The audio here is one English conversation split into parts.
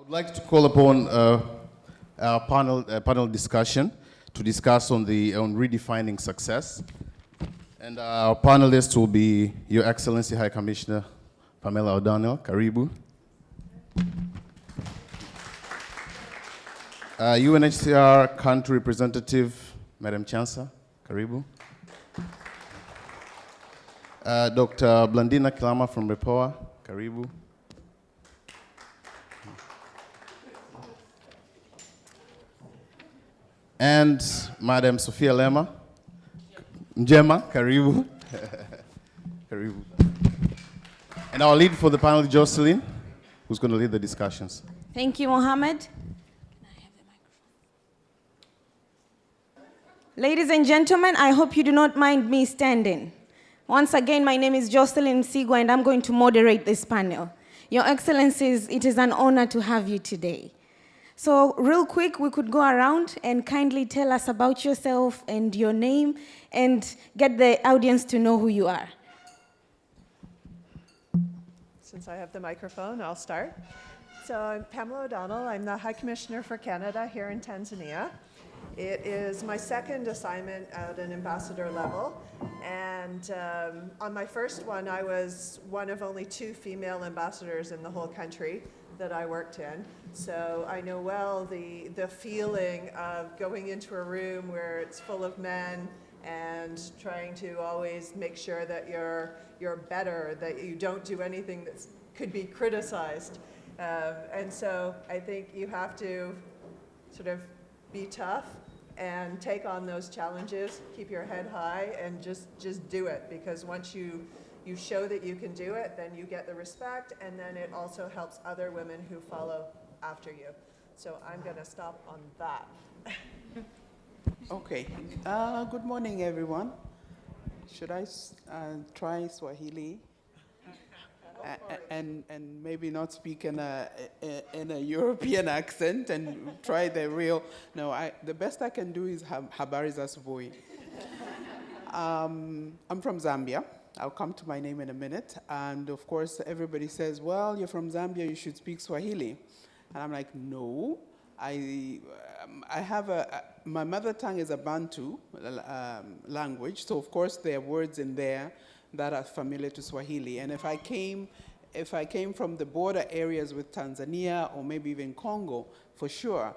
would like to call upon our panel discussion to discuss on redefining success. And our panelists will be Your Excellency High Commissioner Pamella O'Donnell, Karibu. UNHCR Country Representative, Madam Chansa, Karibu. Dr. Blandina from REPOA, Karibu. And Madam Sophia Mjema, Karibu. Karibu. And our lead for the panel, Jocelyne, who's going to lead the discussions. Thank you, Mohammed. Ladies and gentlemen, I hope you do not mind me standing. Once again, my name is Jocelyne Msigwa, and I'm going to moderate this panel. Your Excellencies, it is an honor to have you today. So real quick, we could go around and kindly tell us about yourself and your name and get the audience to know who you are. Since I have the microphone, I'll start. So I'm Pamella O'Donnell. I'm the High Commissioner for Canada here in Tanzania. It is my second assignment at an ambassador level. And on my first one, I was one of only 2 female ambassadors in the whole country that I worked in. So I know well the feeling of going into a room where it's full of men and trying to always make sure that you're better, that you don't do anything that could be criticized. And so I think you have to sort of be tough and take on those challenges, keep your head high, and just do it. Because once you show that you can do it, then you get the respect, and then it also helps other women who follow after you. So I'm going to stop on that. Okay. Good morning, everyone. Should I try Swahili? And maybe not speak in a European accent and try the real. No, the best I can do is habari za asubuhi. I'm from Zambia. I'll come to my name in a minute. And of course, everybody says, well, you're from Zambia, you should speak Swahili. And I'm like, no. I have my mother tongue is a Bantu language. So of course, there are words in there that are familiar to Swahili. And if I came from the border areas with Tanzania or maybe even Congo, for sure,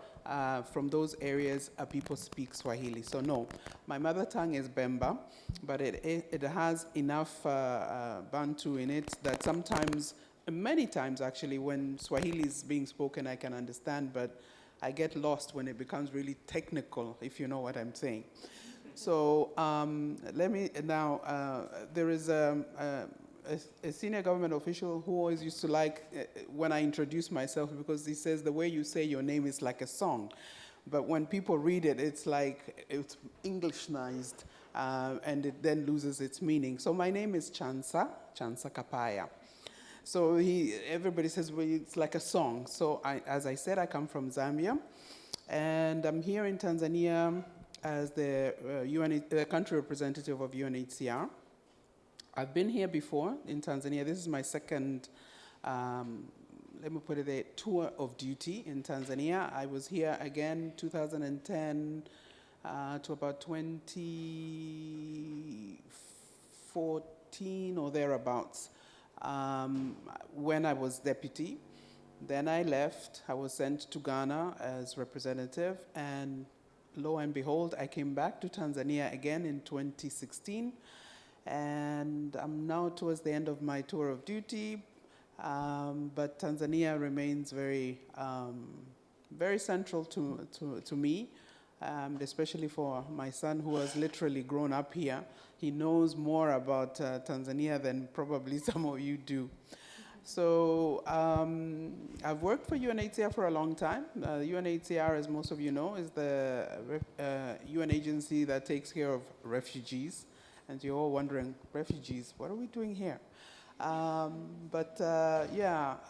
from those areas, people speak Swahili. So no, my mother tongue is Bemba, but it has enough Bantu in it that sometimes, many times actually, when Swahili is being spoken, I can understand, but I get lost when it becomes really technical, if you know what I'm saying. So let me now, there is a senior government official who always used to like when I introduce myself, because he says the way you say your name is like a song. But when people read it, it's like it's Englishnized, and it then loses its meaning. So my name is Chansa Kapaya. So everybody says, well, it's like a song. So as I said, I come from Zambia, and I'm here in Tanzania as the country representative of UNHCR. I've been here before in Tanzania. This is my second, let me put it there, tour of duty in Tanzania. I was here again 2010 to about 2014 or thereabouts, when I was deputy. Then I left. I was sent to Ghana as representative, and lo and behold, I came back to Tanzania again in 2016, and I'm now towards the end of my tour of duty, but Tanzania remains very, very central to me, especially for my son who has literally grown up here. He knows more about Tanzania than probably some of you do. So I've worked for UNHCR for a long time. UNHCR, as most of you know, is the UN agency that takes care of refugees. And you're all wondering, refugees, what are we doing here? Yeah,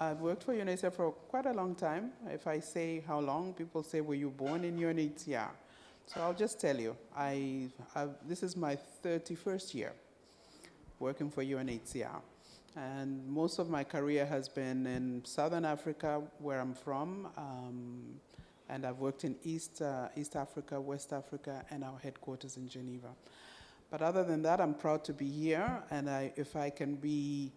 I've worked for UNHCR for quite a long time. If I say how long, people say, were you born in UNHCR? So I'll just tell you, this is my 31st year working for UNHCR. And most of my career has been in Southern Africa, where I'm from, and I've worked in East Africa, West Africa, and our headquarters in Geneva. But other than that, I'm proud to be here, and if I can be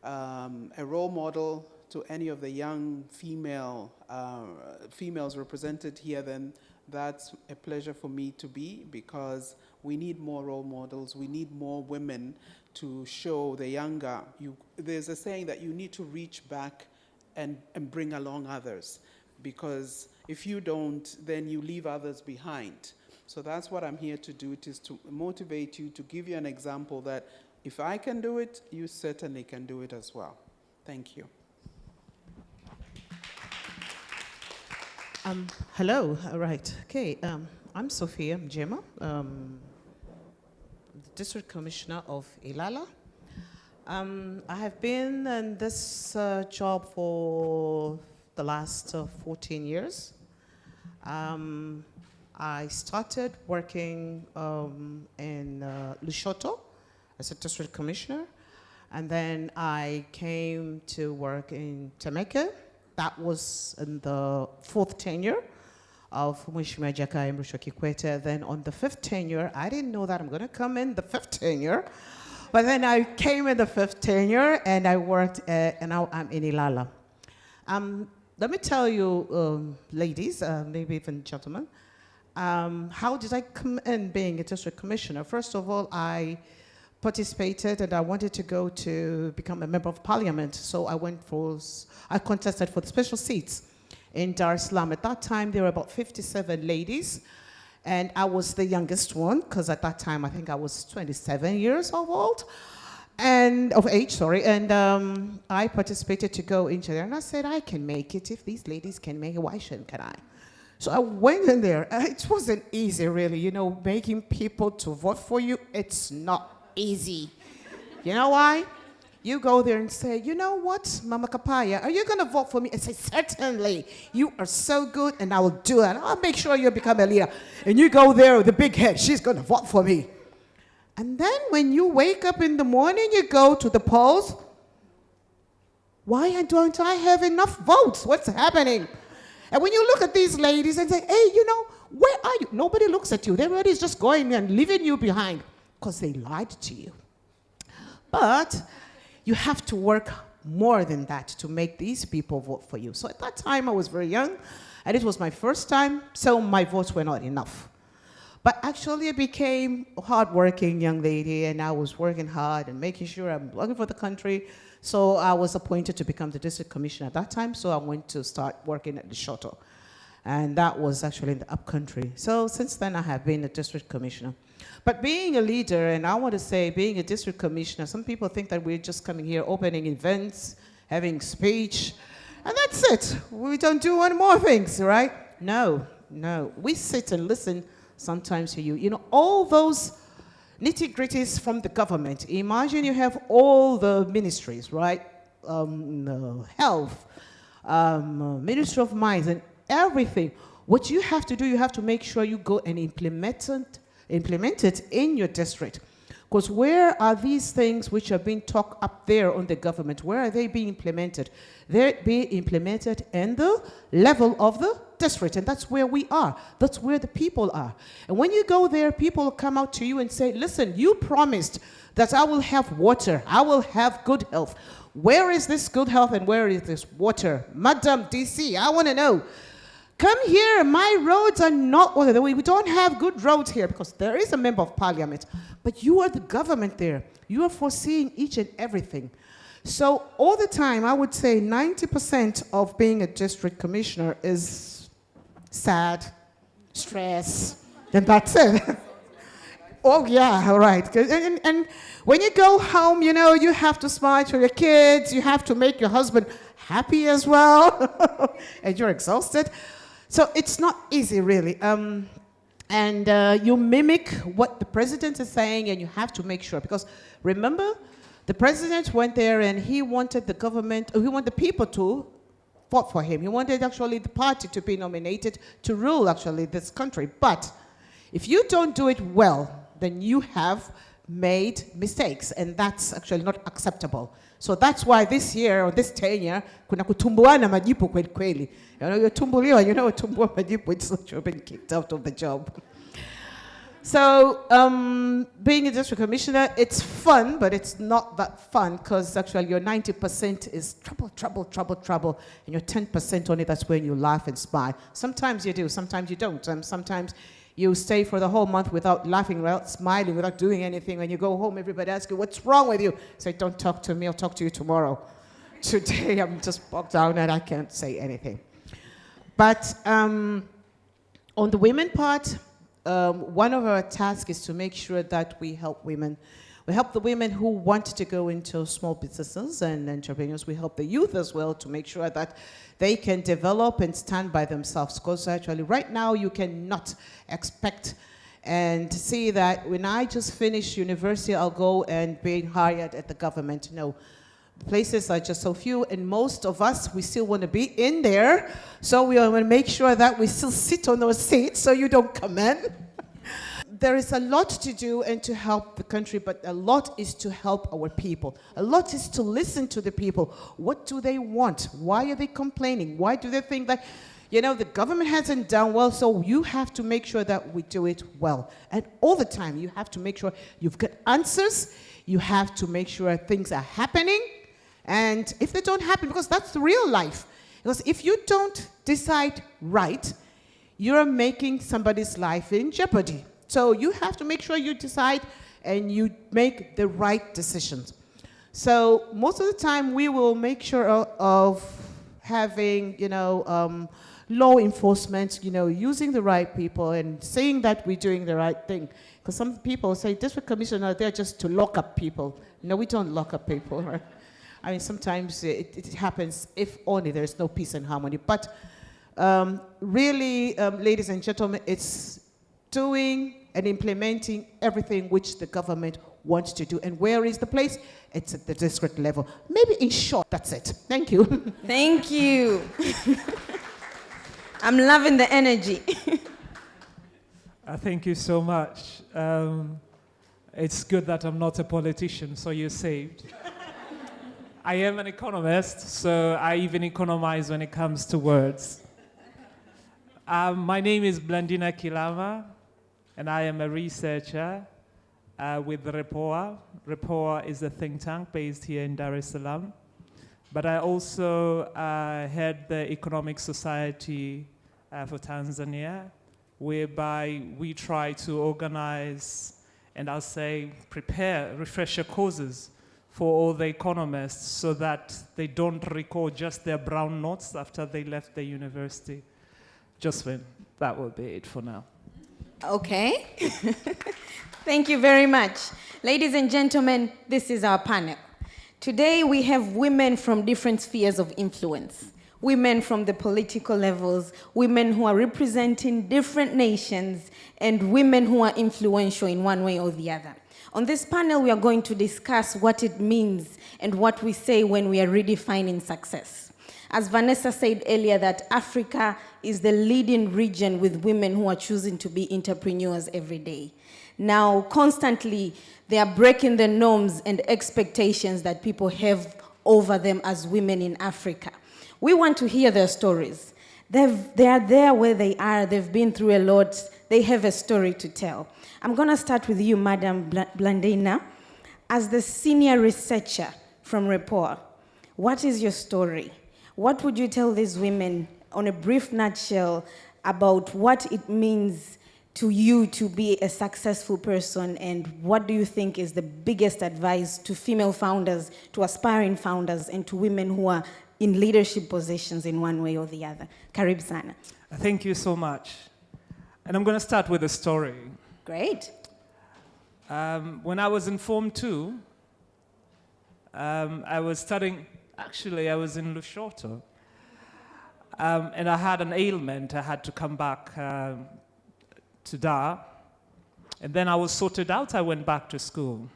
a role model to any of the young females represented here, then that's a pleasure for me to be, because we need more role models. We need more women to show the younger. There's a saying that you need to reach back and bring along others, because if you don't, then you leave others behind. So that's what I'm here to do, it is to motivate you, to give you an example that if I can do it, you certainly can do it as well. Thank you. Hello, all right. Okay, I'm Sophia Mjema, the District Commissioner of Ilala. I have been in this job for the last 14 years. I started working in Lushoto as a District Commissioner, and then I came to work in Temeke. That was in the 4th tenure of Mheshimiwa Jakaya Mrisho Kikwete. Then on the 5th tenure, I didn't know that I'm going to come in the 5th tenure, but then I came in the 5th tenure and I worked, and now I'm in Ilala. Let me tell you, ladies, maybe even gentlemen, how did I come in being a district commissioner? First of all, I participated and I wanted to go to become a member of parliament. So I contested for the special seats in Dar es Salaam. At that time, there were about 57 ladies, and I was the youngest one, because at that time, I think I was 27 years of age, and I participated to go into there, and I said, I can make it. If these ladies can make it, why shouldn't I? So I went in there. It wasn't easy, really. You know, making people to vote for you, it's not easy. You know why? You go there and say, you know what, Mama Kapaya, are you going to vote for me? And say, certainly. You are so good, and I will do it. I'll make sure you become a leader. And you go there with the big head. She's going to vote for me. And then when you wake up in the morning, you go to the polls. Why don't I have enough votes? What's happening? And when you look at these ladies and say, hey, you know, where are you? Nobody looks at you. Everybody's just going and leaving you behind because they lied to you. But you have to work more than that to make these people vote for you. So at that time, I was very young, and it was my first time, so my votes were not enough. But actually, I became a hardworking young lady, and I was working hard and making sure I'm working for the country. So I was appointed to become the district commissioner at that time, so I went to start working at the Lushoto. And that was actually in the upcountry. So since then, I have been a district commissioner. But being a leader, and I want to say being a district commissioner, some people think that we're just coming here, opening events, having speech, and that's it. We don't do any more things, right? No. We sit and listen sometimes to you. You know, all those nitty-gritties from the government. Imagine you have all the ministries, right? Health, Ministry of Mines, and everything. What you have to do, you have to make sure you go and implement it in your district. Because where are these things which are being talked up there on the government? Where are they being implemented? They're being implemented in the level of the district, and that's where we are. That's where the people are. And when you go there, people come out to you and say, listen, you promised that I will have water, I will have good health. Where is this good health and where is this water? Madam DC, I want to know. Come here, my roads are not, we don't have good roads here because there is a member of parliament, but you are the government there. You are foreseeing each and everything. So all the time, I would say 90% of being a district commissioner is sad, stress, and that's it. Oh yeah, all right. And when you go home, you know, you have to smile to your kids, you have to make your husband happy as well, and you're exhausted. So it's not easy, really. You mimic what the president is saying, and you have to make sure. Because remember, the president went there and he wanted the government, he wanted the people to vote for him. He wanted actually the party to be nominated to rule actually this country. But if you don't do it well, then you have made mistakes, and that's actually not acceptable. So that's why this year, or this tenure, kuna kutumbuana majipu kweli kweli. You know, utumbuliwa, you know, tumbua majipu, it's like you've been kicked out of the job. So being a district commissioner, it's fun, but it's not that fun because actually your 90% is trouble, and your 10% only, that's when you laugh and smile. Sometimes you do, sometimes you don't. Sometimes you stay for the whole month without laughing, without smiling, without doing anything. When you go home, everybody asks you, what's wrong with you? Say, don't talk to me, I'll talk to you tomorrow. Today, I'm just bogged down and I can't say anything. But on the women part, one of our tasks is to make sure that we help women. We help the women who want to go into small businesses and entrepreneurs. We help the youth as well to make sure that they can develop and stand by themselves. Because actually right now you cannot expect and see that when I just finish university, I'll go and be hired at the government. No. Places are just so few, and most of us, we still want to be in there. So we want to make sure that we still sit on those seats so you don't come in. There is a lot to do and to help the country, but a lot is to help our people. A lot is to listen to the people. What do they want? Why are they complaining? Why do they think that, you know, the government hasn't done well, so you have to make sure that we do it well. And all the time, you have to make sure you've got answers. You have to make sure things are happening. And if they don't happen, because that's the real life. Because if you don't decide right, you're making somebody's life in jeopardy. So you have to make sure you decide and you make the right decisions. So most of the time we will make sure of having, you know, law enforcement, you know, using the right people and saying that we're doing the right thing. Because some people say, district commissioner, they're just to lock up people. No, we don't lock up people, right? I mean, sometimes it happens if only there's no peace and harmony. But really, ladies and gentlemen, it's doing and implementing everything which the government wants to do. And where is the place? It's at the district level. Maybe in short, that's it. Thank you. Thank you. I'm loving the energy. Thank you so much. It's good that I'm not a politician, so you're saved. I am an economist, so I even economize when it comes to words. My name is Blandina Kilama, and I am a researcher with REPOA. REPOA is a think tank based here in Dar es Salaam. But I also head the Economic Society for Tanzania, whereby we try to organize and I'll say prepare refresher courses for all the economists so that they don't record just their brown notes after they left the university. Jocelyne, that will be it for now. Okay. Thank you very much. Ladies and gentlemen, this is our panel. Today we have women from different spheres of influence. Women from the political levels, women who are representing different nations, and women who are influential in one way or the other. On this panel, we are going to discuss what it means and what we say when we are redefining success. As Vanessa said earlier, that Africa is the leading region with women who are choosing to be entrepreneurs every day. Now, constantly, they are breaking the norms and expectations that people have over them as women in Africa. We want to hear their stories. They are there where they are. They've been through a lot. They have a story to tell. I'm going to start with you, Madam Blandina. As the senior researcher from REPOA, what is your story? What would you tell these women, on a brief nutshell, about what it means to you to be a successful person, and what do you think is the biggest advice to female founders, to aspiring founders, and to women who are in leadership positions in one way or the other? Karibu sana. Thank you so much. And I'm going to start with a story. Great. When I was in Form 2, I was studying, actually I was in Lushoto, and I had an ailment. I had to come back to Dar, and then I was sorted out. I went back to school.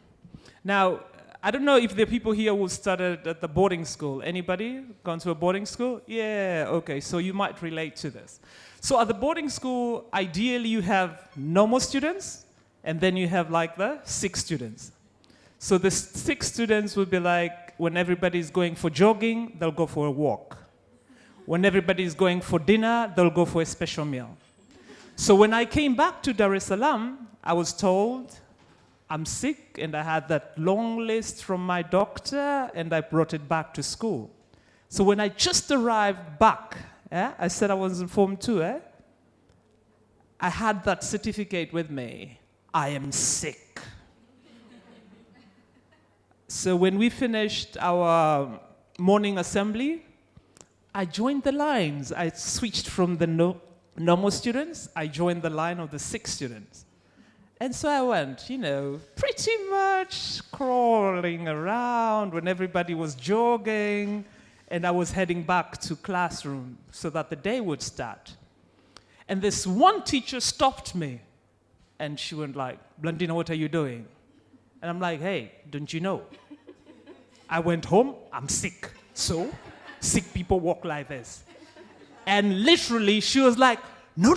Now, I don't know if there are people here who studied at the boarding school. Anybody gone to a boarding school? Yeah, okay, so you might relate to this. So at the boarding school, ideally you have normal students and then you have like the 6 students. So the 6 students will be like, when everybody's going for jogging, they'll go for a walk. When everybody's going for dinner, they'll go for a special meal. So when I came back to Dar es Salaam, I was told I'm sick, and I had that long list from my doctor, and I brought it back to school. So when I just arrived back, I said I was in Form 2, I had that certificate with me. I am sick. So when we finished our morning assembly, I joined the lines. I switched from the normal students, I joined the line of the 6 students. And so I went, pretty much crawling around when everybody was jogging, and I was heading back to classroom so that the day would start. And this one teacher stopped me, and she went like, "Blandina, what are you doing?" And I'm like, "Hey, don't you know? I went home, I'm sick. So, sick people walk like this." And literally, she was like, no,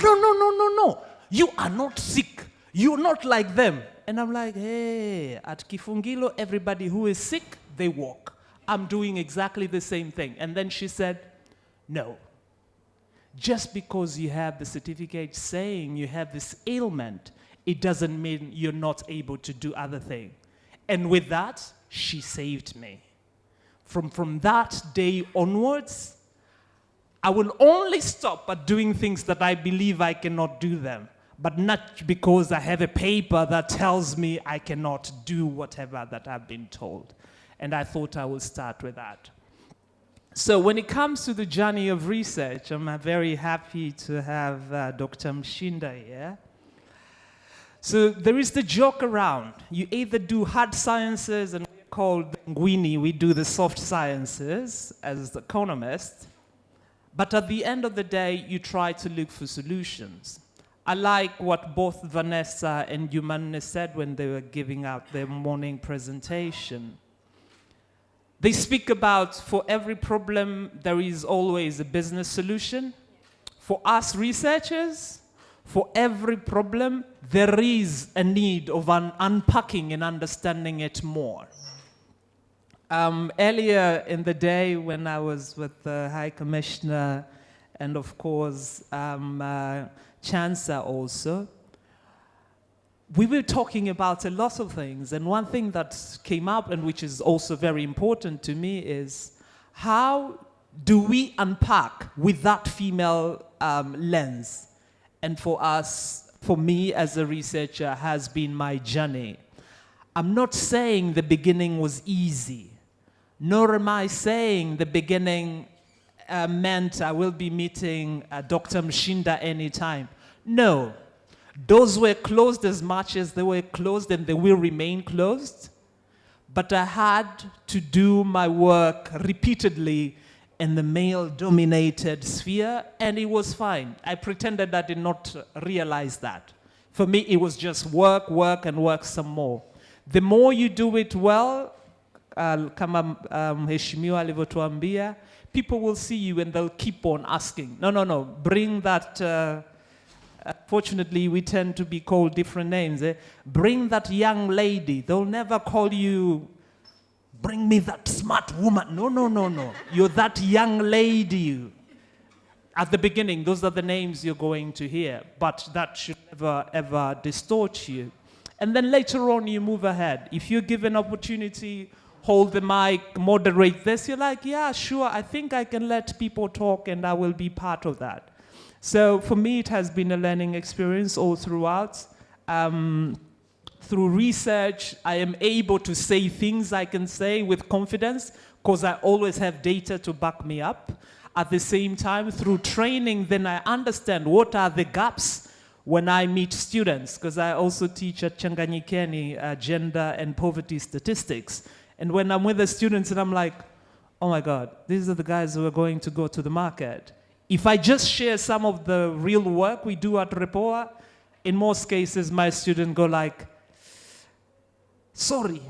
you are not sick. You're not like them. And I'm like, hey, at Kifungilo, everybody who is sick, they walk. I'm doing exactly the same thing. And then she said, no. Just because you have the certificate saying you have this ailment, it doesn't mean you're not able to do other things. And with that, she saved me. From that day onwards, I will only stop at doing things that I believe I cannot do them, but not because I have a paper that tells me I cannot do whatever that I've been told. And I thought I would start with that. So when it comes to the journey of research, I'm very happy to have Dr. Mshinda here. So there is the joke around. You either do hard sciences, and we're called Ngwini, we do the soft sciences as economists. But at the end of the day, you try to look for solutions. I like what both Vanessa and Yumane said when they were giving out their morning presentation. They speak about for every problem, there is always a business solution. For us researchers, for every problem, there is a need of unpacking and understanding it more. Earlier in the day when I was with the High Commissioner and of course Chansa also, we were talking about a lot of things, and one thing that came up and which is also very important to me is how do we unpack with that female lens? And for us, for me as a researcher, has been my journey. I'm not saying the beginning was easy, nor am I saying the beginning meant I will be meeting Dr. Mshinda anytime. No, doors were closed as much as they were closed, and they will remain closed. But I had to do my work repeatedly in the male-dominated sphere, and it was fine. I pretended I did not realize that. For me, it was just work, work, and work some more. The more you do it well, kama mheshimiwa alivyotuambia, people will see you and they'll keep on asking. No, bring that, fortunately we tend to be called different names. Bring that young lady. They'll never call you, bring me that smart woman. No. You're that young lady. At the beginning, those are the names you're going to hear, but that should never, ever distort you. And then later on, you move ahead. If you're given opportunity, hold the mic, moderate this, you're like, yeah, sure, I think I can let people talk and I will be part of that. So for me, it has been a learning experience all throughout. Through research, I am able to say things I can say with confidence because I always have data to back me up. At the same time, through training, then I understand what are the gaps when I meet students, because I also teach at Changanyikeni gender and poverty statistics. And when I'm with the students and I'm like, oh my God, these are the guys who are going to go to the market. If I just share some of the real work we do at REPOA, in most cases, my students go like, sorry.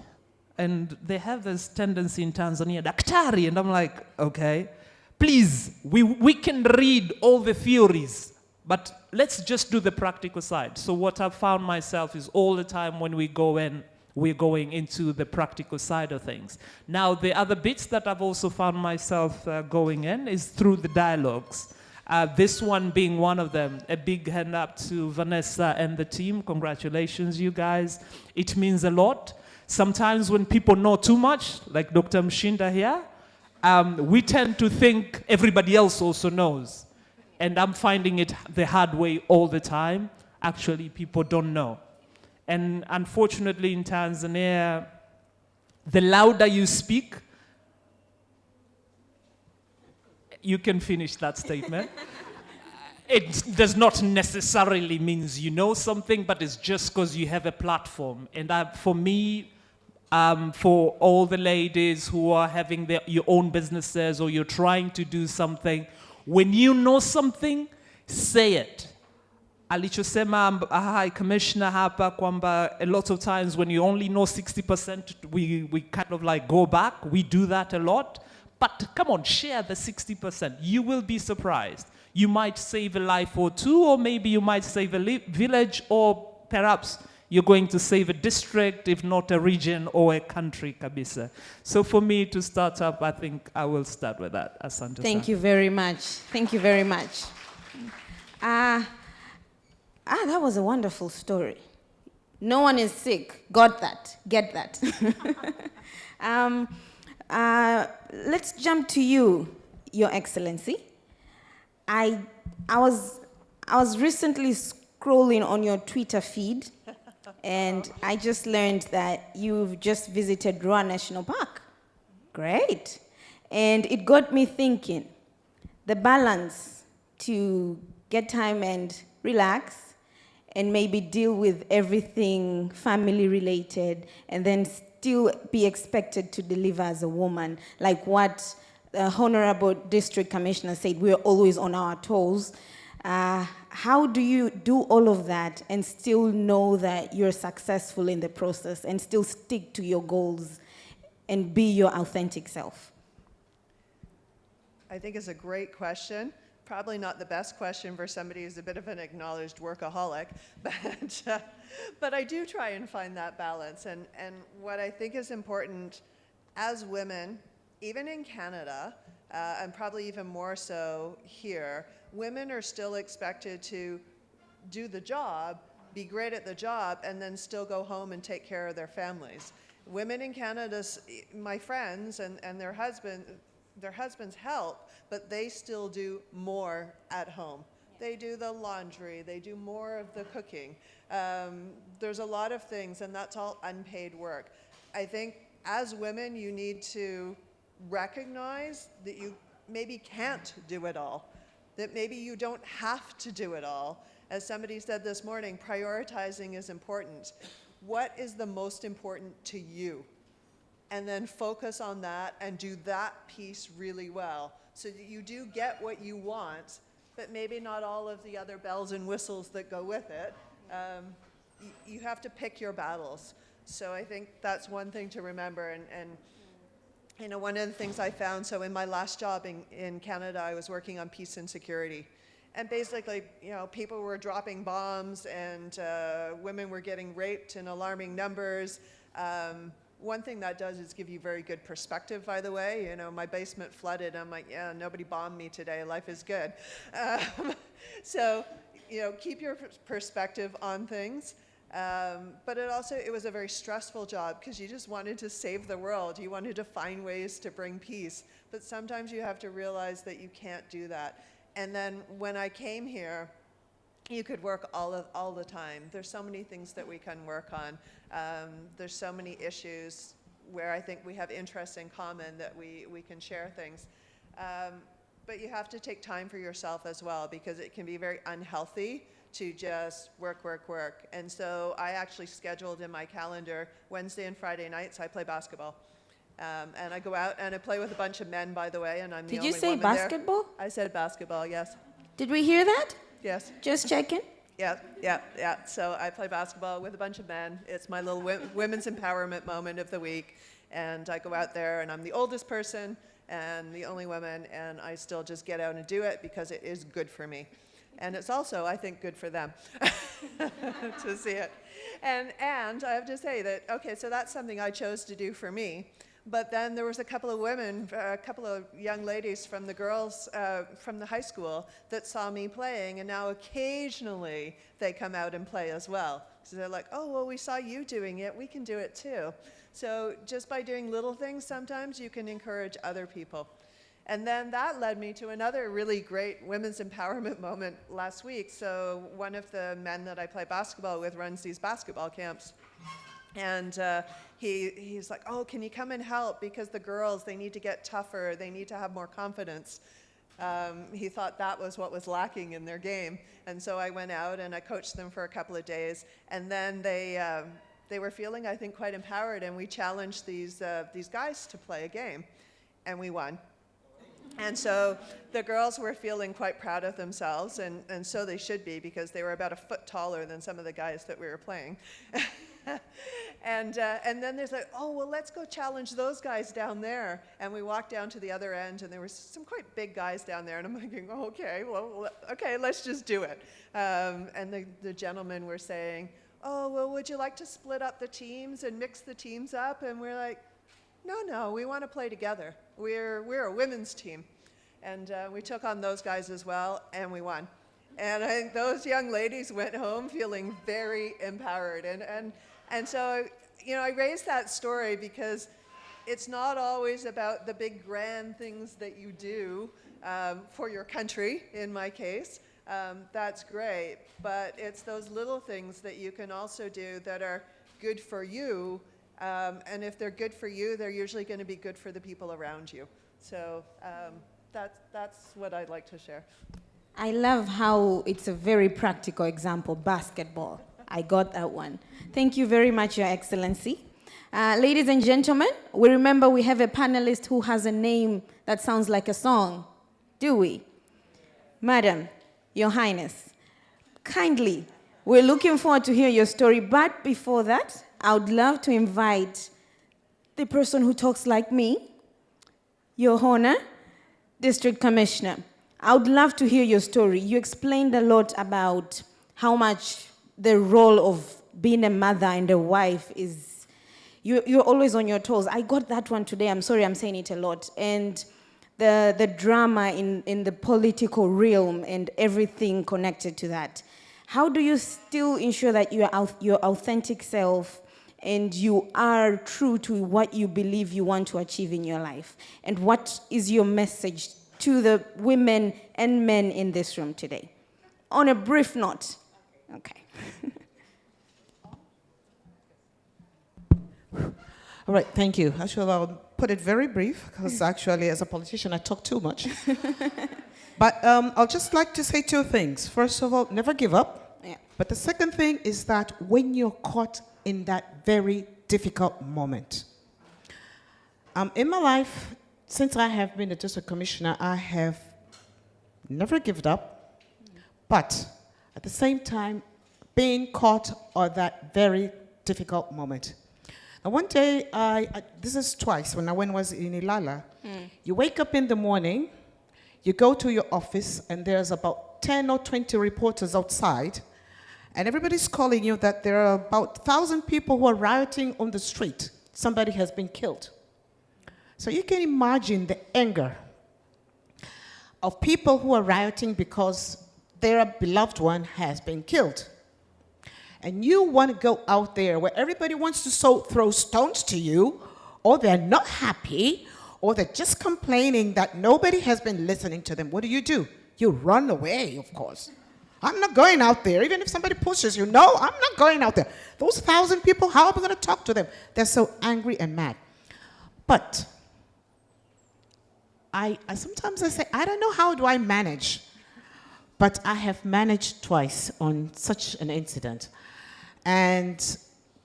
And they have this tendency in Tanzania, daktari, and I'm like, okay. Please, we can read all the theories, But let's just do the practical side. So what I've found myself is all the time when we go in, we're going into the practical side of things. Now, the other bits that I've also found myself going in is through the dialogues. This one being one of them. A big hand up to Vanessa and the team. Congratulations, you guys. It means a lot. Sometimes when people know too much, like Dr. Mshinda here, we tend to think everybody else also knows. And I'm finding it the hard way all the time. Actually, people don't know. And unfortunately, in Tanzania, the louder you speak, you can finish that statement. It does not necessarily mean you know something, but it's just because you have a platform. And for me, for all the ladies who are having your own businesses or you're trying to do something, when you know something, say it. Alichosema High Commissioner hapa kwamba a lot of times when you only know 60%, we kind of like go back. We do that a lot. But come on, share the 60%. You will be surprised. You might save a life or two, or maybe you might save a village, or perhaps you're going to save a district, if not a region or a country, kabisa. So for me to start up, I think I will start with that. Asante. Thank you very much. Thank you very much. That was a wonderful story. No one is sick. Got that. Get that. Let's jump to you, Your Excellency. I was recently scrolling on your Twitter feed, and I just learned that you've just visited Ruaha National Park. Great. And it got me thinking, the balance to get time and relax and maybe deal with everything family related and then still be expected to deliver as a woman, like what the Honorable District Commissioner said, we're always on our toes. How do you do all of that and still know that you're successful in the process and still stick to your goals and be your authentic self? I think it's a great question. Probably not the best question for somebody who's a bit of an acknowledged workaholic, but I do try and find that balance. And what I think is important as women, even in Canada, and probably even more so here, women are still expected to do the job, be great at the job, and then still go home and take care of their families. Women in Canada, my friends and their husbands help, but they still do more at home. They do the laundry, they do more of the cooking. There's a lot of things, and that's all unpaid work. I think as women, you need to recognize that you maybe can't do it all, that maybe you don't have to do it all. As somebody said this morning, prioritizing is important. What is the most important to you? And then focus on that and do that piece really well so that you do get what you want, but maybe not all of the other bells and whistles that go with it. You have to pick your battles. So I think that's one thing to remember. And you know, one of the things I found, so in my last job in Canada, I was working on peace and security. And basically, you know, people were dropping bombs and women were getting raped in alarming numbers. One thing that does is give you very good perspective, by the way. You know, my basement flooded. I'm like, yeah, nobody bombed me today. Life is good. So, you know, keep your perspective on things. But it was a very stressful job because you just wanted to save the world. You wanted to find ways to bring peace. But sometimes you have to realize that you can't do that. And then when I came here, you could work all the time. There's so many things that we can work on. There's so many issues where I think we have interests in common that we can share things. But you have to take time for yourself as well because it can be very unhealthy to just work. And so I actually scheduled in my calendar Wednesday and Friday nights I play basketball. And I go out and I play with a bunch of men, by the way, and I'm the only woman there. Did you say basketball? I said basketball, yes. Did we hear that? Yes. Just checking. Yeah. So I play basketball with a bunch of men. It's my little women's empowerment moment of the week. And I go out there, and I'm the oldest person and the only woman, and I still just get out and do it because it is good for me. And it's also, I think, good for them to see it. And I have to say that, okay, so that's something I chose to do for me. But then there was a couple of women, a couple of young ladies from the girls from the high school that saw me playing, and now occasionally they come out and play as well. So they're like, oh, well, we saw you doing it, we can do it too. So just by doing little things, sometimes you can encourage other people. And then that led me to another really great women's empowerment moment last week. So one of the men that I play basketball with runs these basketball camps. And he's like, oh, can you come and help? Because the girls, they need to get tougher. They need to have more confidence. He thought that was what was lacking in their game. And so I went out and I coached them for a couple of days. And then they were feeling, I think, quite empowered. And we challenged these guys to play a game. And we won. And so the girls were feeling quite proud of themselves, and so they should be, because they were about a foot taller than some of the guys that we were playing. And then there's like, oh, well, let's go challenge those guys down there. And we walked down to the other end, and there were some quite big guys down there. And I'm thinking, oh, okay, well, okay, let's just do it. And the gentlemen were saying, oh, well, would you like to split up the teams and mix the teams up? And we're like, no, we want to play together. We're a women's team. And we took on those guys as well, and we won. And I think those young ladies went home feeling very empowered. And so, you know, I raised that story because it's not always about the big grand things that you do for your country, in my case. That's great, but it's those little things that you can also do that are good for you. And if they're good for you, they're usually going to be good for the people around you. So that's what I'd like to share. I love how it's a very practical example, basketball. I got that one. Thank you very much, Your Excellency. Ladies and gentlemen, we remember we have a panelist who has a name that sounds like a song, do we? Madam, Your Highness, kindly, we're looking forward to hear your story, but before that, I would love to invite the person who talks like me, Your Honor, District Commissioner. I would love to hear your story. You explained a lot about how much the role of being a mother and a wife is, you're always on your toes. I got that one today. I'm sorry, I'm saying it a lot. And the drama in the political realm and everything connected to that. How do you still ensure that you are your authentic self and you are true to what you believe you want to achieve in your life? And what is your message to the women and men in this room today? On a brief note. Okay. All right, thank you. Actually, I'll put it very brief, because actually, as a politician, I talk too much. But I'll just like to say two things. First of all, never give up. Yeah. But the second thing is that when you're caught in that very difficult moment. In my life, since I have been a district commissioner, I have never given up, but at the same time, being caught on that very difficult moment. Now, one day, this is twice, when I was in Ilala. You wake up in the morning, you go to your office, and there's about 10 or 20 reporters outside, and everybody's calling you that there are about 1,000 people who are rioting on the street. Somebody has been killed. So you can imagine the anger of people who are rioting because their beloved one has been killed. And you want to go out there where everybody wants to throw stones to you, or they're not happy, or they're just complaining that nobody has been listening to them. What do? You run away, of course. I'm not going out there. Even if somebody pushes you, no, I'm not going out there. Those 1,000 people, how am I going to talk to them? They're so angry and mad. But I sometimes say, I don't know how do I manage. But I have managed twice on such an incident. And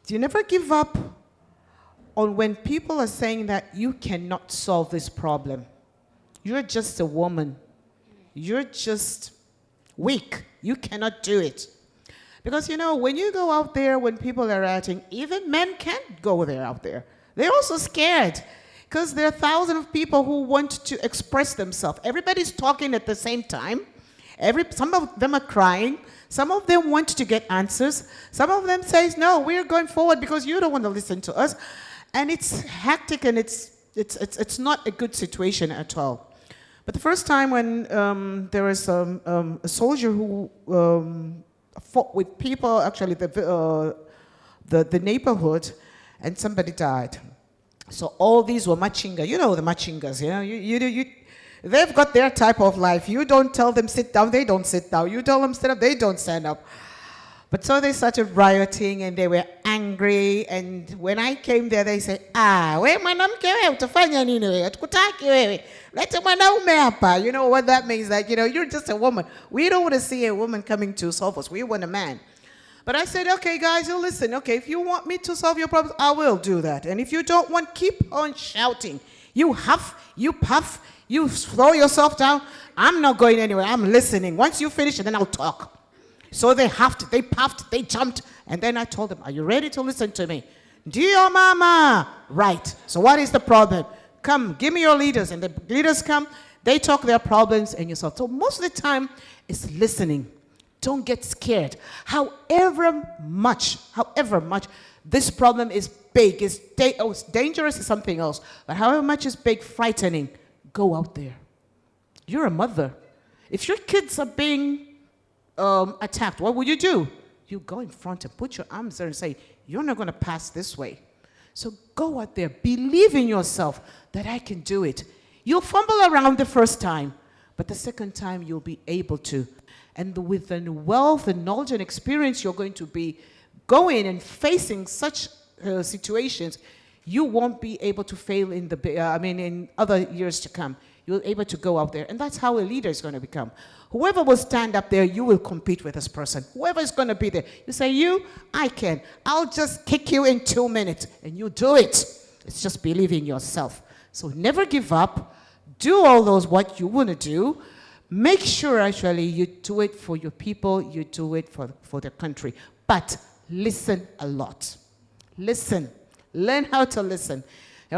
you never give up on when people are saying that you cannot solve this problem. You're just a woman. You're just weak. You cannot do it. Because, you know, when you go out there, when people are rioting, even men can't go there out there. They're also scared because there are thousands of people who want to express themselves. Everybody's talking at the same time. Some of them are crying. Some of them want to get answers. Some of them says, no, we're going forward because you don't want to listen to us. And it's hectic, and it's not a good situation at all. But the first time when there was a soldier who fought with people, actually the neighborhood, and somebody died. So all these were machinga. You know the machingas, they've got their type of life. You don't tell them sit down, they don't sit down. You tell them stand up, they don't stand up. But so they started rioting, and they were angry. And when I came there, they said, we mwanamke wewe utafanya nini wewe? Hatukutaki wewe. Leta mwanaume hapa. You know what that means? Like, you're just a woman. We don't want to see a woman coming to solve us. We want a man. But I said, okay, guys, you listen. Okay, if you want me to solve your problems, I will do that. And if you don't want, keep on shouting. You huff, you puff, you throw yourself down. I'm not going anywhere. I'm listening. Once you finish, and then I'll talk. So they huffed, they puffed, they jumped. And then I told them, are you ready to listen to me? Dear mama. Right. So what is the problem? Come, give me your leaders. And the leaders come, they talk their problems and you solve. So most of the time, it's listening. Don't get scared. However much this problem is big, it's dangerous is something else. But however much is big, frightening, go out there. You're a mother. If your kids are being attacked, what would you do? You go in front and put your arms there and say, you're not going to pass this way. So go out there. Believe in yourself that I can do it. You'll fumble around the first time, but the second time you'll be able to. And with the wealth and knowledge and experience you're going to be going and facing such situations, you won't be able to fail in other years to come. You'll be able to go out there. And that's how a leader is going to become. Whoever will stand up there, you will compete with this person. Whoever is going to be there. You say, I can. I'll just kick you in 2 minutes. And you do it. It's just believing yourself. So never give up. Do all those what you want to do. Make sure, actually, you do it for your people. You do it for the country. But listen a lot. Listen. Learn how to listen.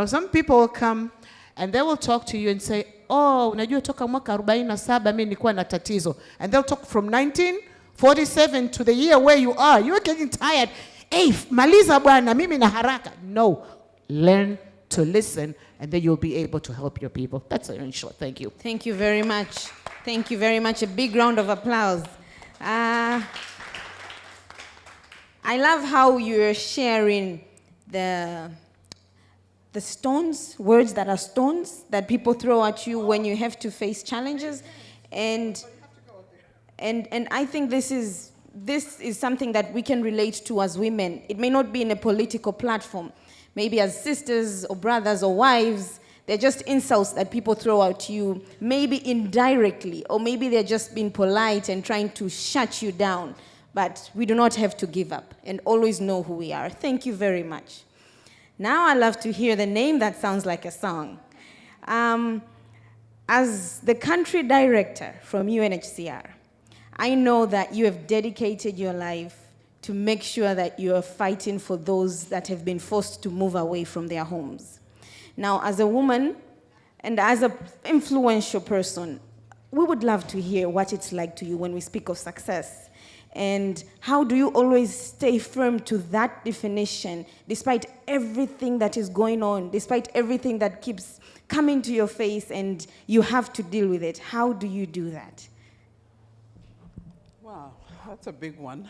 Some people will come and they will talk to you and say, unajua toka mwaka 47 mimi nilikuwa na tatizo. And they'll talk from 1947 to the year where you are. You're getting tired. Hey, maliza bwana, mimi na haraka. No. Learn to listen, and then you'll be able to help your people. That's in short. Thank you. Thank you very much. Thank you very much. A big round of applause. I love how you're sharing the stones, words that are stones that people throw at you when you have to face challenges. And I think this is something that we can relate to as women. It may not be in a political platform. Maybe as sisters or brothers or wives, they're just insults that people throw at you, maybe indirectly, or maybe they're just being polite and trying to shut you down. But we do not have to give up and always know who we are. Thank you very much. Now I love to hear the name that sounds like a song. As the country director from UNHCR, I know that you have dedicated your life to make sure that you are fighting for those that have been forced to move away from their homes. Now, as a woman and as an influential person, we would love to hear what it's like to you when we speak of success. And how do you always stay firm to that definition, despite everything that is going on, despite everything that keeps coming to your face and you have to deal with it? How do you do that? Wow, that's a big one.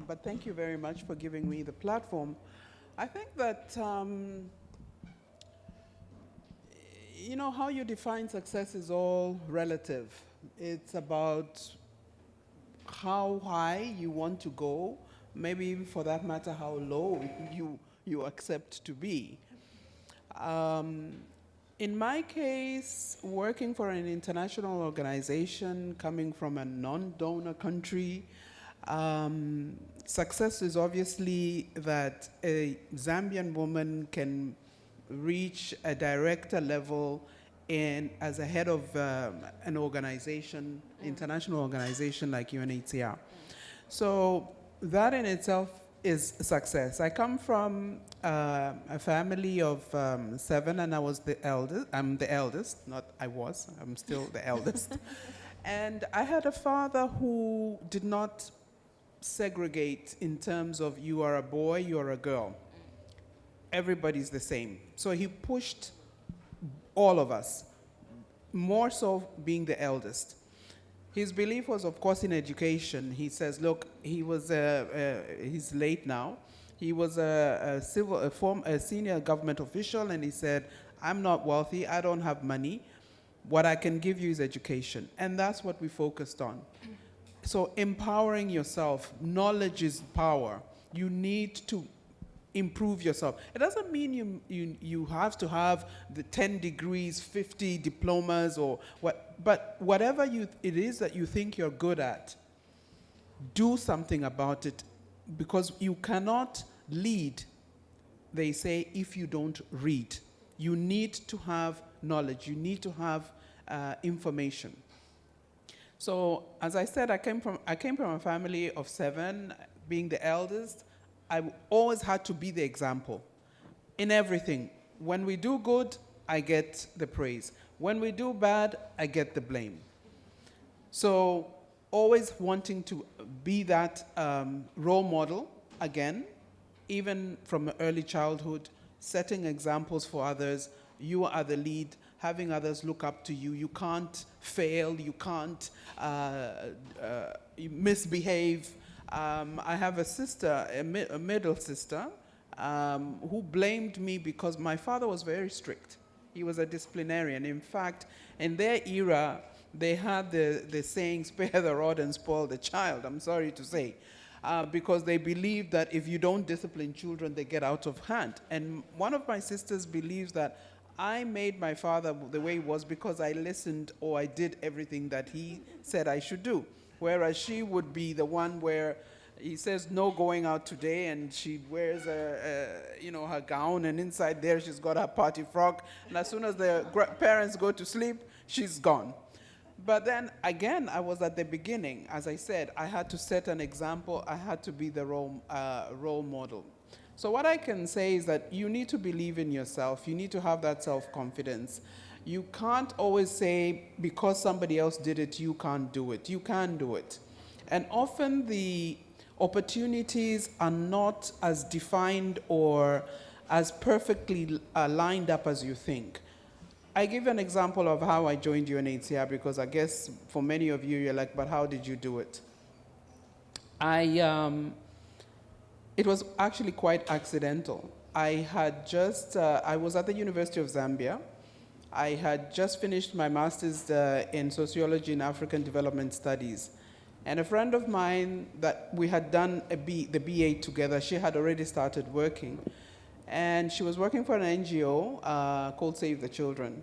But thank you very much for giving me the platform. I think that, how you define success is all relative. It's about how high you want to go, maybe even for that matter, how low you accept to be. In my case, working for an international organization, coming from a non-donor country, success is obviously that a Zambian woman can reach a director level as a head of an organization, international organization like UNHCR. So that in itself is success. I come from a family of 7, and I was the eldest. I'm the eldest, not I was, I'm still the eldest. And I had a father who did not segregate in terms of you are a boy, you are a girl. Everybody's the same. So he pushed all of us, more so being the eldest. His belief was, of course, in education. He says, look, he was, he's late now. He was a senior government official, and he said, I'm not wealthy, I don't have money. What I can give you is education. And that's what we focused on. So empowering yourself, knowledge is power. You need to improve yourself. It doesn't mean you have to have the 10 degrees, 50 diplomas, or what, but whatever it is that you think you're good at, do something about it, because you cannot lead, they say, if you don't read. You need to have knowledge. You need to have information. So, as I said, I came from a family of 7. Being the eldest, I always had to be the example in everything. When we do good, I get the praise. When we do bad, I get the blame. So, always wanting to be that role model again, even from early childhood, setting examples for others. You are the lead, having others look up to you. You can't fail, you can't misbehave. I have a sister, a middle sister, who blamed me because my father was very strict. He was a disciplinarian. In fact, in their era, they had the saying, spare the rod and spoil the child, I'm sorry to say. Because they believe that if you don't discipline children, they get out of hand. And one of my sisters believes that I made my father the way he was because I listened or I did everything that he said I should do. Whereas she would be the one where he says no going out today, and she wears her gown, and inside there she's got her party frock. And as soon as the parents go to sleep, she's gone. But then, again, I was at the beginning. As I said, I had to set an example. I had to be the role model. So what I can say is that you need to believe in yourself. You need to have that self-confidence. You can't always say, because somebody else did it, you can't do it. You can do it. And often the opportunities are not as defined or as perfectly lined up as you think. I give an example of how I joined UNHCR, because I guess for many of you, you're like, but how did you do it? It was actually quite accidental. I was at the University of Zambia. I had just finished my master's in sociology and African development studies. And a friend of mine that we had done the BA together, she had already started working. And she was working for an NGO called Save the Children.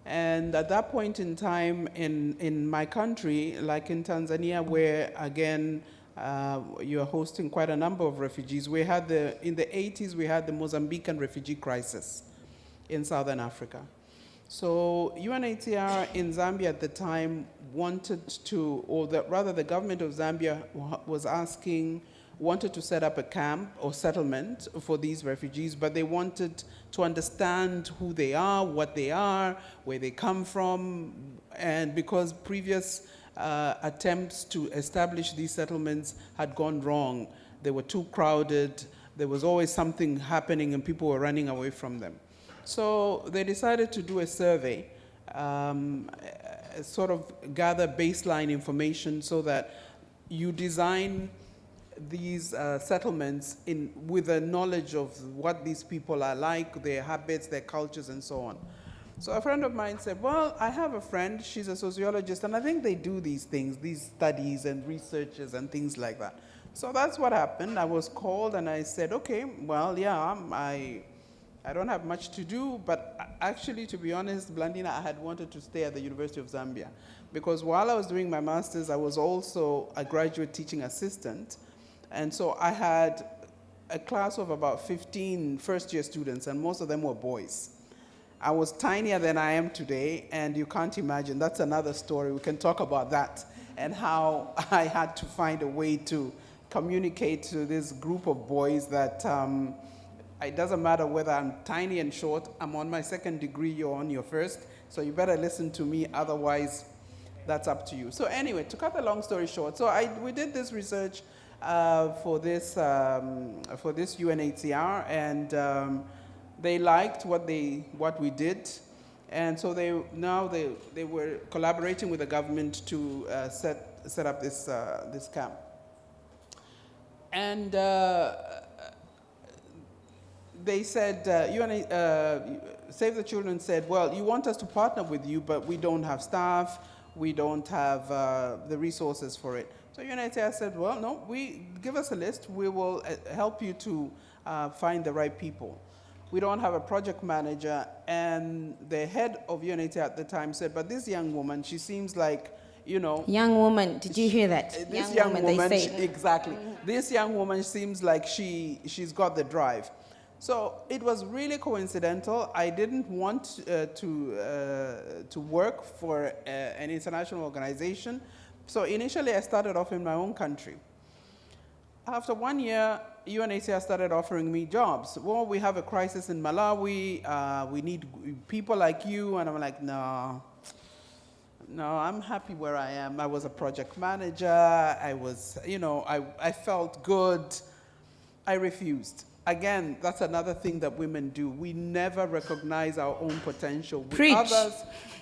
And at that point in time in my country, like in Tanzania, where again, you are hosting quite a number of refugees. We had in the 80s, we had the Mozambican refugee crisis in Southern Africa. So UNHCR in Zambia at the time wanted to, rather the government of Zambia wanted to set up a camp or settlement for these refugees, but they wanted to understand who they are, what they are, where they come from, and because previous attempts to establish these settlements had gone wrong. They were too crowded, there was always something happening and people were running away from them. So they decided to do a survey, sort of gather baseline information so that you design these settlements with a knowledge of what these people are like, their habits, their cultures, and so on. So a friend of mine said, well, I have a friend, she's a sociologist, and I think they do these things, these studies and researches and things like that. So that's what happened. I was called and I said, okay, well, yeah, I don't have much to do, but actually, to be honest, Blandina, I had wanted to stay at the University of Zambia, because while I was doing my master's, I was also a graduate teaching assistant. And so I had a class of about 15 first-year students, and most of them were boys. I was tinier than I am today, and you can't imagine. That's another story. We can talk about that and how I had to find a way to communicate to this group of boys that it doesn't matter whether I'm tiny and short. I'm on my second degree, you're on your first, so you better listen to me, otherwise that's up to you. So anyway, to cut the long story short, we did this research for this UNHCR, and they liked what we did, and so they were collaborating with the government to set up this camp, and they said Save the Children said, well, you want us to partner with you, but we don't have staff, we don't have the resources for it. So UNHCR said, well, no, give us a list, we will help you to find the right people. We don't have a project manager, and the head of UNHCR at the time said, but this young woman, she seems like, Young woman, did you hear that? This young woman, they say. exactly. This young woman seems like she's got the drive. So it was really coincidental. I didn't want to work for an international organization. So initially I started off in my own country. After 1 year, UNHCR started offering me jobs. Well, we have a crisis in Malawi. We need people like you. And I'm like, no, I'm happy where I am. I was a project manager. I was, I felt good. I refused. Again, that's another thing that women do. We never recognize our own potential. Preach.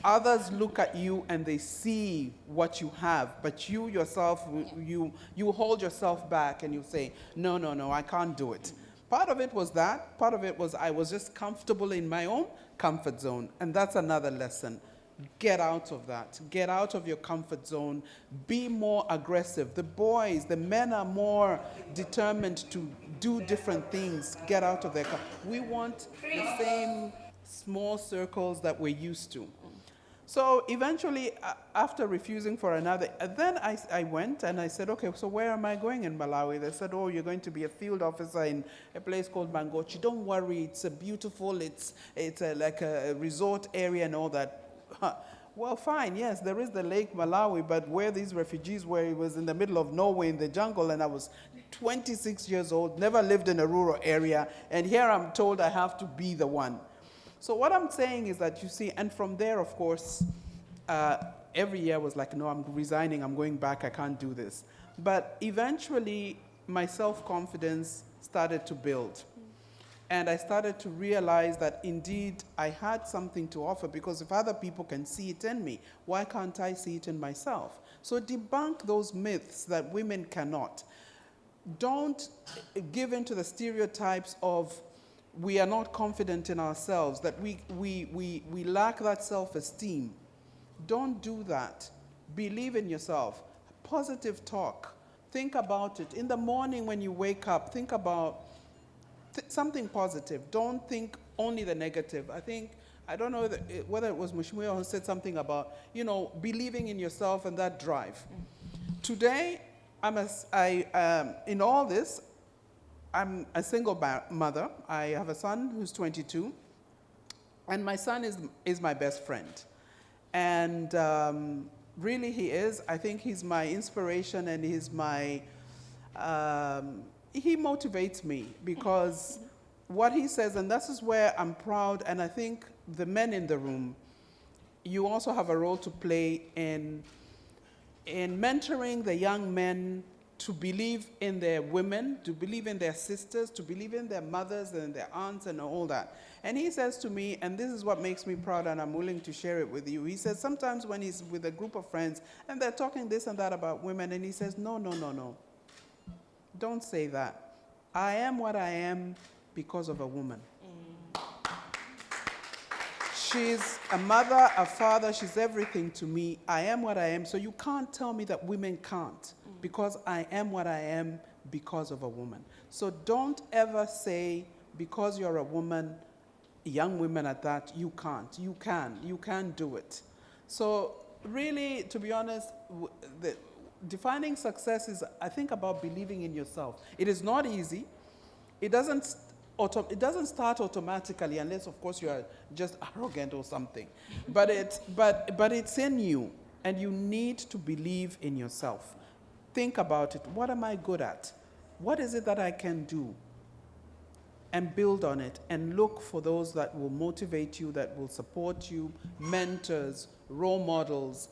Others look at you and they see what you have, but you yourself, you hold yourself back and you say, no, I can't do it. Part of it was that. Part of it was I was just comfortable in my own comfort zone, and that's another lesson. Get out of that. Get out of your comfort zone. Be more aggressive. The men are more determined to do different things. Get out of their We want the same small circles that we're used to. So eventually, after refusing for another, then I went and I said, okay, so where am I going in Malawi? They said, oh, you're going to be a field officer in a place called Mangochi. Don't worry, it's beautiful, it's like a resort area and all that. Well, fine, yes, there is the Lake Malawi, but where these refugees were, it was in the middle of nowhere in the jungle, and I was 26 years old, never lived in a rural area, and here I'm told I have to be the one. So what I'm saying is that, you see, and from there, of course, every year I was like, no, I'm resigning, I'm going back, I can't do this. But eventually, my self-confidence started to build. And I started to realize that indeed I had something to offer, because if other people can see it in me, why can't I see it in myself? So debunk those myths that women cannot. Don't give in to the stereotypes of we are not confident in ourselves, that we lack that self-esteem. Don't do that. Believe in yourself. Positive talk. Think about it. In the morning when you wake up, think about something positive. Don't think only the negative. I don't know whether it was Mjema who said something about, believing in yourself and that drive. Today, in all this, I'm a single mother. I have a son who's 22, and my son is my best friend. And really he is. I think he's my inspiration, and he's my... he motivates me, because what he says, and this is where I'm proud, and I think the men in the room, you also have a role to play in mentoring the young men to believe in their women, to believe in their sisters, to believe in their mothers and their aunts and all that. And he says to me, and this is what makes me proud, and I'm willing to share it with you, he says sometimes when he's with a group of friends and they're talking this and that about women, and he says, no. Don't say that. I am what I am because of a woman. She's a mother, a father, she's everything to me. I am what I am, so you can't tell me that women can't, because I am what I am because of a woman. So don't ever say, because you're a woman, young women at that, you can't. You can do it. So really, to be honest, defining success is, I think, about believing in yourself. It is not easy. It doesn't start automatically, unless, of course, you are just arrogant or something. But it's in you, and you need to believe in yourself. Think about it. What am I good at? What is it that I can do? And build on it, and look for those that will motivate you, that will support you, mentors, role models,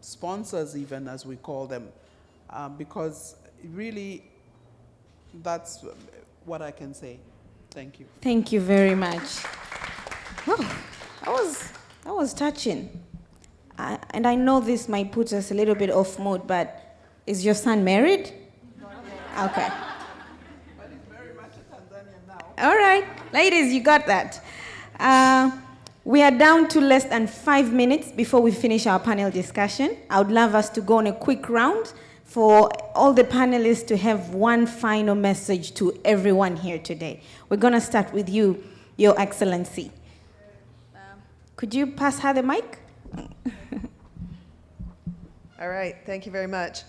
sponsors even, as we call them, because really that's what I can say. Thank you. Thank you very much. Oh, that was touching. And I know this might put us a little bit off mood, but is your son married? Okay. But he's very much a Tanzanian now. All right, ladies, you got that. We are down to less than 5 minutes before we finish our panel discussion. I would love us to go on a quick round for all the panelists to have one final message to everyone here today. We're going to start with you, Your Excellency. Could you pass her the mic? All right, thank you very much.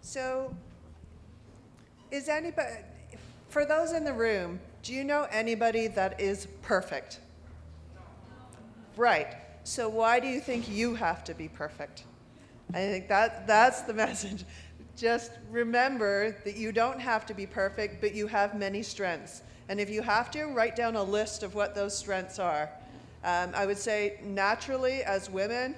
So, is anybody, for those in the room, do you know anybody that is perfect? Right. So why do you think you have to be perfect? I think that's the message. Just remember that you don't have to be perfect, but you have many strengths. And if you have to, write down a list of what those strengths are. I would say naturally, as women,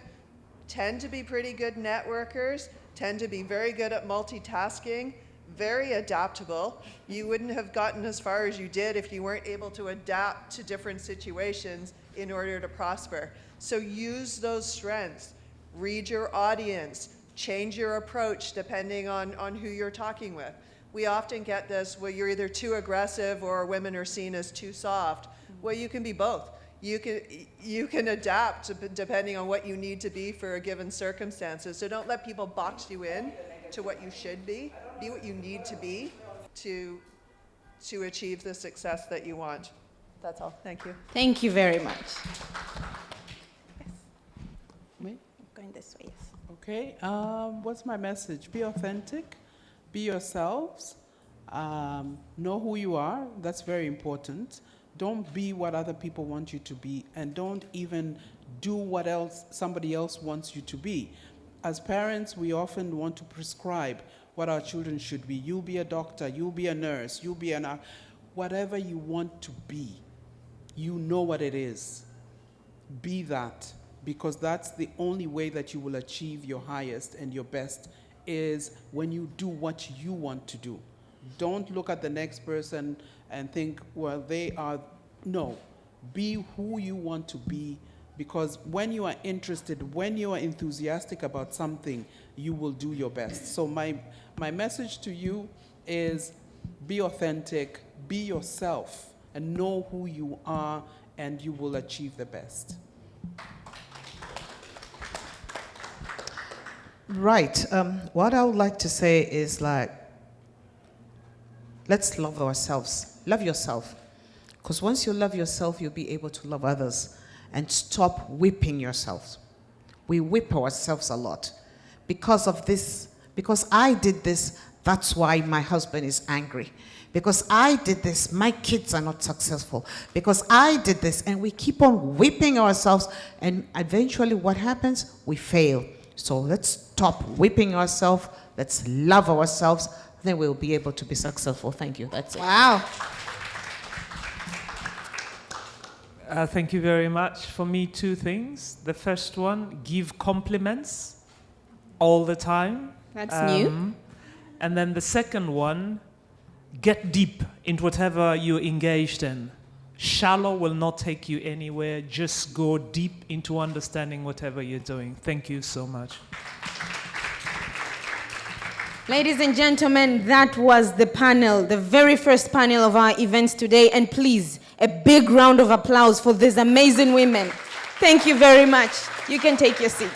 tend to be pretty good networkers, tend to be very good at multitasking, very adaptable. You wouldn't have gotten as far as you did if you weren't able to adapt to different situations in order to prosper. So use those strengths. Read your audience. Change your approach depending on who you're talking with. We often get this where you're either too aggressive or women are seen as too soft. Well, you can be both. You can adapt depending on what you need to be for a given circumstances. So don't let people box you in to what you should be. Be what you need to be to achieve the success that you want. That's all. Thank you. Thank you very much. Me? Going this way, yes. Okay, what's my message? Be authentic, be yourselves, know who you are, that's very important. Don't be what other people want you to be, and don't even do what else somebody else wants you to be. As parents, we often want to prescribe what our children should be. You be a doctor, you be a nurse, you be whatever you want to be, you know what it is. Be that, because that's the only way that you will achieve your highest and your best, is when you do what you want to do. Don't look at the next person and think, well, they are. No, be who you want to be, because when you are interested, when you are enthusiastic about something, you will do your best. So my message to you is be authentic, be yourself, and know who you are, and you will achieve the best. Right. What I would like to say is let's love ourselves. Love yourself. Because once you love yourself, you'll be able to love others. And stop whipping yourselves. We whip ourselves a lot. Because of this, because I did this, that's why my husband is angry. Because I did this, my kids are not successful. Because I did this, and we keep on whipping ourselves, and eventually what happens? We fail. So let's stop whipping ourselves, let's love ourselves, then we'll be able to be successful. Thank you, that's it. Wow. Thank you very much. For me, two things. The first one, give compliments all the time. That's new. And then the second one, get deep into whatever you're engaged in. Shallow will not take you anywhere. Just go deep into understanding whatever you're doing. Thank you so much. Ladies and gentlemen, that was the panel, the very first panel of our events today. And please, a big round of applause for these amazing women. Thank you very much. You can take your seats.